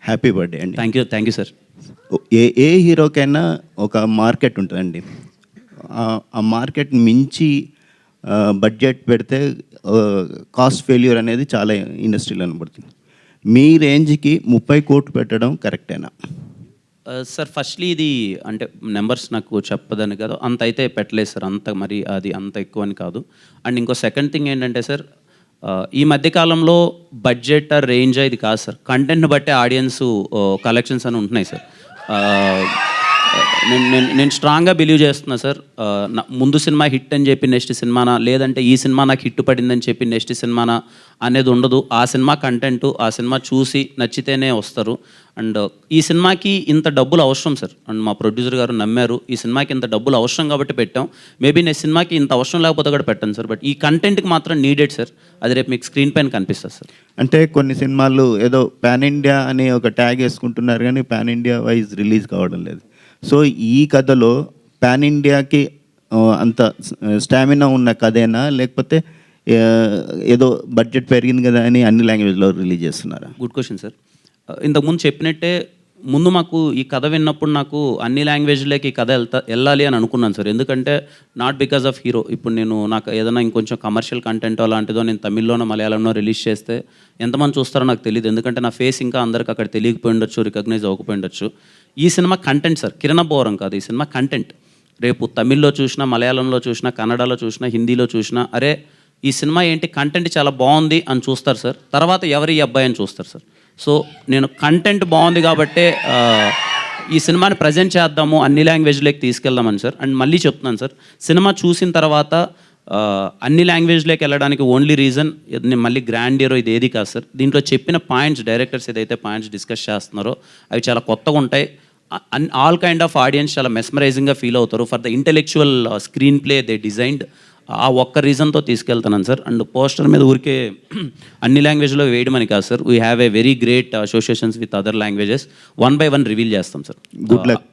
Happy birthday అండి. Thank you sir. ఏ హీరోకైనా ఒక మార్కెట్ ఉంటుందండి. ఆ మార్కెట్ మించి బడ్జెట్ పెడితే కాస్ట్ ఫెయిల్యూర్ అనేది చాలా ఇండస్ట్రీలో కనబడుతుంది. మీ రేంజ్కి 30 కోట్లు పెట్టడం కరెక్టేనా? సార్ ఫస్ట్లీ ఇది అంటే నెంబర్స్ నాకు చెప్పదని కాదు, అంత అయితే పెట్టలేదు సార్, అంత మరి అది అంత ఎక్కువ అని కాదు. అండ్ ఇంకో సెకండ్ థింగ్ ఏంటంటే సార్, ఈ మధ్యకాలంలో బడ్జెట్ రేంజ్ ఇది కాదు సార్, కంటెంట్ని బట్టే ఆడియన్స్ కలెక్షన్స్ అని ఉంటున్నాయి సార్. నేను స్ట్రాంగ్గా బిలీవ్ చేస్తున్నా సార్. ముందు సినిమా హిట్ అని చెప్పి నెక్స్ట్ సినిమానా, లేదంటే ఈ సినిమా నాకు హిట్ పడిందని చెప్పి నెక్స్ట్ సినిమానా అనేది ఉండదు. ఆ సినిమా కంటెంట్, ఆ సినిమా చూసి నచ్చితేనే వస్తారు. అండ్ ఈ సినిమాకి ఇంత డబ్బులు అవసరం సార్, అండ్ మా ప్రొడ్యూసర్ గారు నమ్మారు ఈ సినిమాకి ఇంత డబ్బులు అవసరం కాబట్టి పెట్టాం. మేబీ నెక్స్ట్ సినిమాకి ఇంత అవసరం లేకపోతే కూడా పెట్టాను సార్, బట్ ఈ కంటెంట్కి మాత్రం నీడెడ్ సార్. అది రేపు మీకు స్క్రీన్ పైన కనిపిస్తుంది సార్. అంటే కొన్ని సినిమాలు ఏదో పాన్ ఇండియా అని ఒక ట్యాగ్ వేసుకుంటున్నారు కానీ పాన్ ఇండియా వైజ్ రిలీజ్ కావడం లేదు. సో ఈ కథలో పాన్ ఇండియాకి అంత స్టామినా ఉన్న కథేనా, లేకపోతే ఏదో బడ్జెట్ పెరిగింది కదా అని అన్ని లాంగ్వేజ్లో రిలీజ్ చేస్తున్నారా? Good question sir. ఇంతకుముందు చెప్పినట్టే ముందు మాకు ఈ కథ విన్నప్పుడు నాకు అన్ని లాంగ్వేజ్లోకి ఈ కథ వెళ్ళాలి అని అనుకున్నాను సార్. ఎందుకంటే నాట్ బికాజ్ ఆఫ్ హీరో. ఇప్పుడు నాకు ఏదైనా ఇంకొంచెం కమర్షియల్ కంటెంట్ అలాంటిదో నేను తమిళ్లోనో మలయాళంలో రిలీజ్ చేస్తే ఎంతమంది చూస్తారో నాకు తెలియదు. ఎందుకంటే నా ఫేస్ ఇంకా అందరికి అక్కడ తెలియకపోయి ఉండొచ్చు, రికగ్నైజ్ అవ్వకపోయి ఉండొచ్చు. ఈ సినిమా కంటెంట్ సార్, కిరణ బోరం కాదు, ఈ సినిమా కంటెంట్. రేపు తమిళ్లో చూసినా, మలయాళంలో చూసినా, కన్నడలో చూసినా, హిందీలో చూసినా, అరే ఈ సినిమా ఏంటి కంటెంట్ చాలా బాగుంది అని చూస్తారు సార్. తర్వాత ఎవరి ఈ అబ్బాయి అని చూస్తారు సార్. సో నేను కంటెంట్ బాగుంది కాబట్టే ఈ సినిమాని ప్రజెంట్ చేద్దాము, అన్ని లాంగ్వేజ్లోకి తీసుకెళ్దామని సార్. అండ్ మళ్ళీ చెప్తున్నాను సార్, సినిమా చూసిన తర్వాత అన్ని లాంగ్వేజ్లోకి వెళ్ళడానికి ఓన్లీ రీజన్ నేను మళ్ళీ గ్రాండ్ హీరో ఇది ఏది కాదు సార్. దీంట్లో చెప్పిన పాయింట్స్, డైరెక్టర్స్ ఏదైతే పాయింట్స్ డిస్కస్ చేస్తున్నారో అవి చాలా కొత్తగా ఉంటాయి. ఆల్ కైండ్ ఆఫ్ ఆడియన్స్ చాలా మెస్మరైజింగ్గా ఫీల్ అవుతారు. For the intellectual screen play they designed, ఆ ఒక్క రీజన్తో తీసుకెళ్తున్నాను సార్. అండ్ పోస్టర్ మీద ఊరికే అన్ని లాంగ్వేజ్లో వేయడమని కాదు sir, we have a very great associations with other languages. 1 by 1 reveal చేస్తాం సార్. Good luck.